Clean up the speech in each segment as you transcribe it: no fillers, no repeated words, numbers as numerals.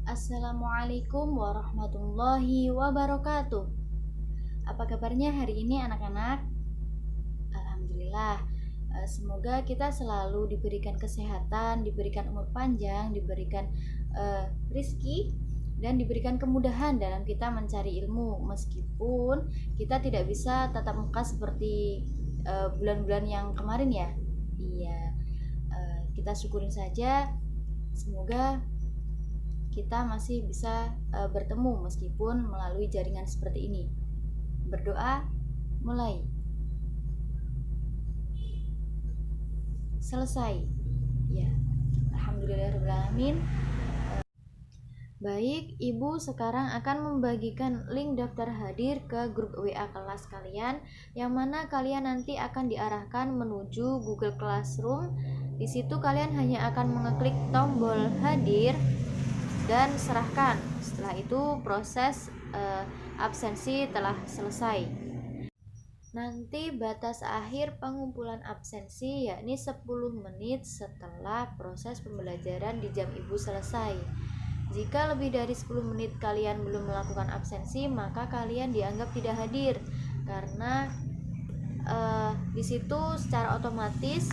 Assalamualaikum warahmatullahi wabarakatuh. Apa kabarnya hari ini anak-anak? Alhamdulillah. Semoga kita selalu diberikan kesehatan, diberikan umur panjang, diberikan rizki, dan diberikan kemudahan dalam kita mencari ilmu. Meskipun kita tidak bisa tatap muka seperti bulan-bulan yang kemarin ya. Iya, kita syukurin saja. Semoga kita masih bisa bertemu meskipun melalui jaringan seperti ini. Berdoa, mulai. Selesai. Ya. Alhamdulillahirrahmanirrahim. Baik, Ibu sekarang akan membagikan link daftar hadir ke grup WA kelas kalian, yang mana kalian nanti akan diarahkan menuju Google Classroom. Di situ kalian hanya akan mengeklik tombol hadir dan serahkan. Setelah itu proses absensi telah selesai. Nanti batas akhir pengumpulan absensi yakni 10 menit setelah proses pembelajaran di jam Ibu selesai. Jika lebih dari 10 menit kalian belum melakukan absensi, maka kalian dianggap tidak hadir, karena di situ secara otomatis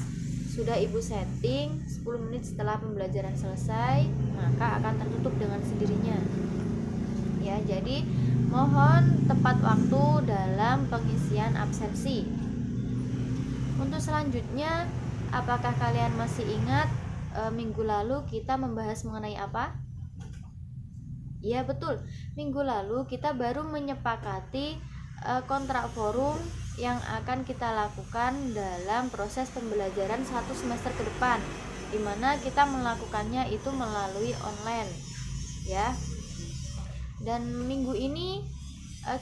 sudah Ibu setting 10 menit setelah pembelajaran selesai, maka akan tertutup dengan sendirinya. Ya, jadi mohon tepat waktu dalam pengisian absensi. Untuk selanjutnya, apakah kalian masih ingat minggu lalu kita membahas mengenai apa? Ya, betul. Minggu lalu kita baru menyepakati kontrak forum yang akan kita lakukan dalam proses pembelajaran 1 semester ke depan, di mana kita melakukannya itu melalui online, ya. Dan minggu ini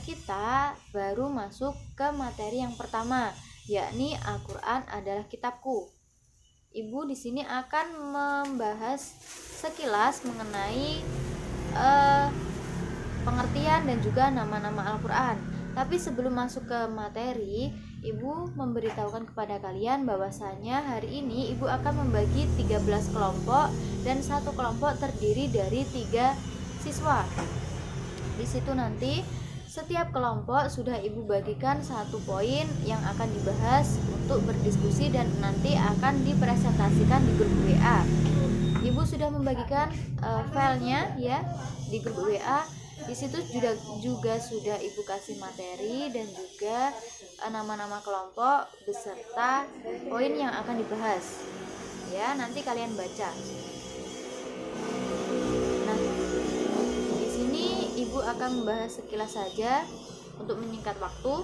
kita baru masuk ke materi yang pertama, yakni Al-Qur'an adalah kitabku. Ibu di sini akan membahas sekilas mengenai pengertian dan juga nama-nama Al-Qur'an. Tapi sebelum masuk ke materi, Ibu memberitahukan kepada kalian bahwasanya hari ini Ibu akan membagi 13 kelompok dan satu kelompok terdiri dari 3 siswa. Di situ nanti setiap kelompok sudah Ibu bagikan 1 poin yang akan dibahas untuk berdiskusi dan nanti akan dipresentasikan di grup WA. Ibu sudah membagikan filenya ya di grup WA. Di situ juga sudah Ibu kasih materi dan juga nama-nama kelompok beserta poin yang akan dibahas. Ya, nanti kalian baca. Nah, di sini Ibu akan membahas sekilas saja untuk menyingkat waktu.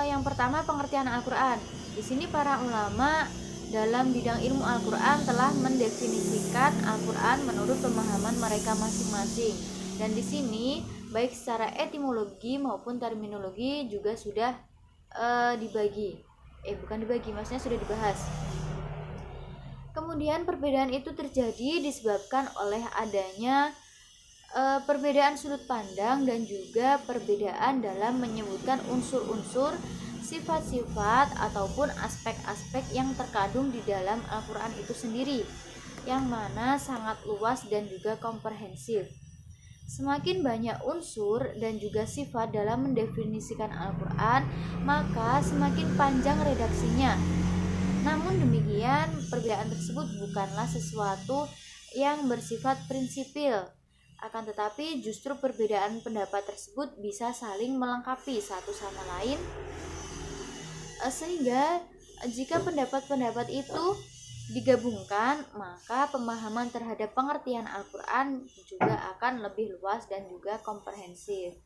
Yang pertama, pengertian Al-Qur'an. Di sini para ulama dalam bidang ilmu Al-Qur'an telah mendefinisikan Al-Qur'an menurut pemahaman mereka masing-masing. Dan di sini baik secara etimologi maupun terminologi juga sudah maksudnya sudah dibahas. Kemudian perbedaan itu terjadi disebabkan oleh adanya perbedaan sudut pandang dan juga perbedaan dalam menyebutkan unsur-unsur, sifat-sifat ataupun aspek-aspek yang terkandung di dalam Al-Qur'an itu sendiri, yang mana sangat luas dan juga komprehensif. Semakin banyak unsur dan juga sifat dalam mendefinisikan Al-Qur'an, maka semakin panjang redaksinya. Namun demikian, perbedaan tersebut bukanlah sesuatu yang bersifat prinsipil. Akan tetapi justru perbedaan pendapat tersebut bisa saling melengkapi satu sama lain, sehingga jika pendapat-pendapat itu digabungkan, maka pemahaman terhadap pengertian Al-Qur'an juga akan lebih luas dan juga komprehensif.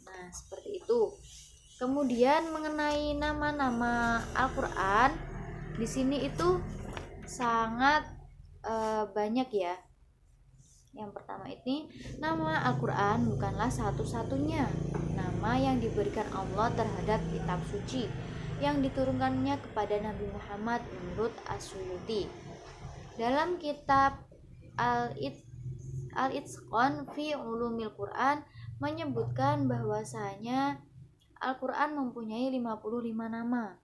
Nah, seperti itu. Kemudian mengenai nama-nama Al-Qur'an, di sini itu sangat banyak ya. Yang pertama ini, nama Al-Qur'an bukanlah satu-satunya nama yang diberikan Allah terhadap kitab suci yang diturunkannya kepada Nabi Muhammad menurut As-Suyuti. Dalam kitab Al-Itqan fi Ulumil Qur'an menyebutkan bahwasanya Al-Qur'an mempunyai 55 nama.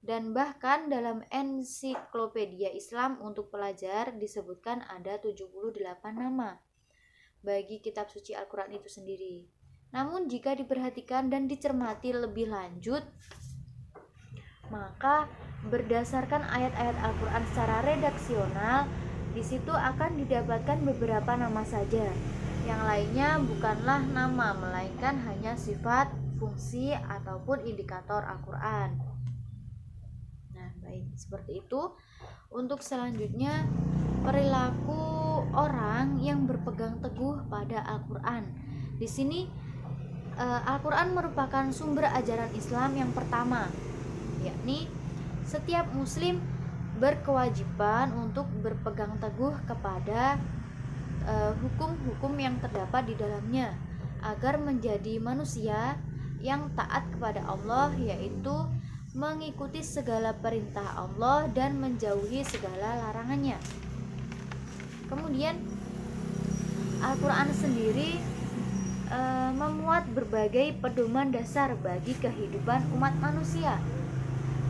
Dan bahkan dalam ensiklopedia Islam untuk pelajar disebutkan ada 78 nama bagi kitab suci Al-Quran itu sendiri. Namun jika diperhatikan dan dicermati lebih lanjut, maka berdasarkan ayat-ayat Al-Quran secara redaksional, di situ akan didapatkan beberapa nama saja. Yang lainnya bukanlah nama, melainkan hanya sifat, fungsi, ataupun indikator Al-Quran. Nah, baik, seperti itu. Untuk selanjutnya, perilaku orang yang berpegang teguh pada Al-Quran. Di sini Al-Quran merupakan sumber ajaran Islam yang pertama, yakni setiap muslim berkewajiban untuk berpegang teguh kepada hukum-hukum yang terdapat di dalamnya agar menjadi manusia yang taat kepada Allah, yaitu mengikuti segala perintah Allah dan menjauhi segala larangannya. Kemudian Al-Quran sendiri memuat berbagai pedoman dasar bagi kehidupan umat manusia.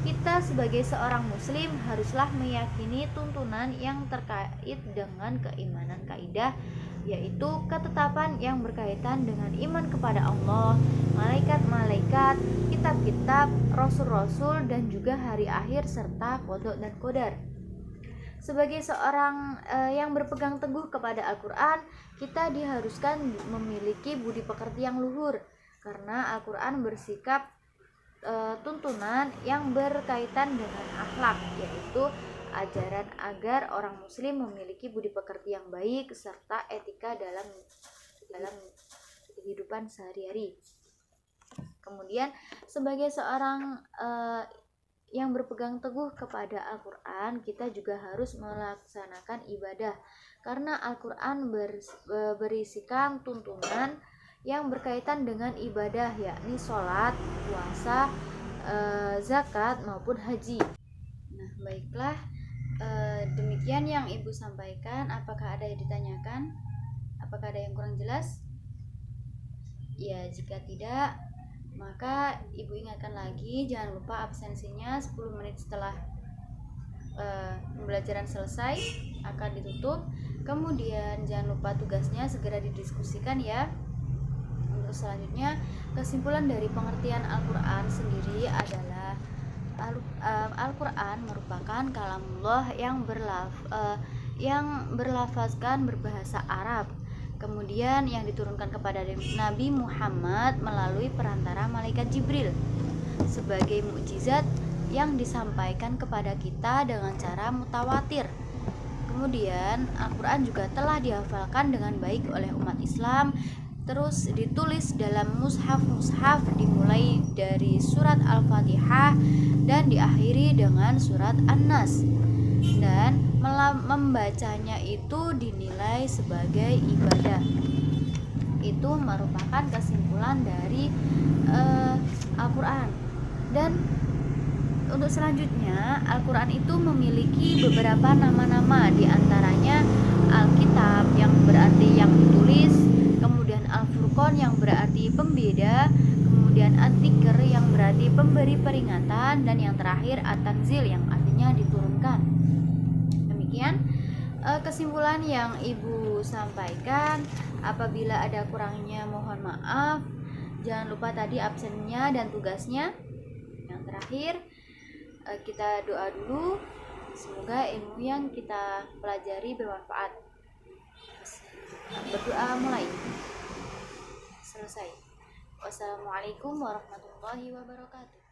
Kita sebagai seorang muslim haruslah meyakini tuntunan yang terkait dengan keimanan kaidah, yaitu ketetapan yang berkaitan dengan iman kepada Allah, malaikat-malaikat, kitab-kitab, rasul-rasul, dan juga hari akhir serta qada dan qadar. Sebagai seorang yang berpegang teguh kepada Al-Quran, kita diharuskan memiliki budi pekerti yang luhur, karena Al-Quran bersikap tuntunan yang berkaitan dengan akhlak, yaitu ajaran agar orang muslim memiliki budi pekerti yang baik serta etika dalam kehidupan sehari-hari. Kemudian sebagai seorang yang berpegang teguh kepada Al-Quran, kita juga harus melaksanakan ibadah, karena Al-Quran berisikan tuntunan yang berkaitan dengan ibadah, yakni sholat, puasa, zakat maupun haji. Nah, baiklah, demikian yang Ibu sampaikan. Apakah ada yang ditanyakan? Apakah ada yang kurang jelas? Ya, jika tidak, maka Ibu ingatkan lagi, jangan lupa absensinya 10 menit setelah pembelajaran selesai akan ditutup. Kemudian jangan lupa tugasnya segera didiskusikan ya. Untuk selanjutnya, kesimpulan dari pengertian Al-Quran sendiri adalah Al-Quran merupakan kalamullah yang berlafazkan berbahasa Arab, kemudian yang diturunkan kepada Nabi Muhammad melalui perantara malaikat Jibril sebagai mukjizat yang disampaikan kepada kita dengan cara mutawatir. Kemudian Al-Quran juga telah dihafalkan dengan baik oleh umat Islam, terus ditulis dalam mushaf-mushaf dimulai dari surat Al-Fatihah dan diakhiri dengan surat An-Nas, dan membacanya itu dinilai sebagai ibadah. Itu merupakan kesimpulan dari Al-Quran. Dan untuk selanjutnya, Al-Quran itu memiliki beberapa nama-nama, diantaranya Alkitab yang berarti yang ditulis, kemudian Al-Furqan yang berarti pembeda, kemudian At-Tikr yang berarti pemberi peringatan, dan yang terakhir At-Tanzil yang artinya diturunkan. Demikian kesimpulan yang Ibu sampaikan. Apabila ada kurangnya mohon maaf. Jangan lupa tadi absennya dan tugasnya. Yang terakhir, kita doa dulu, semoga ilmu yang kita pelajari bermanfaat. Berdoa mulai. Selesai. Wassalamualaikum warahmatullahi wabarakatuh.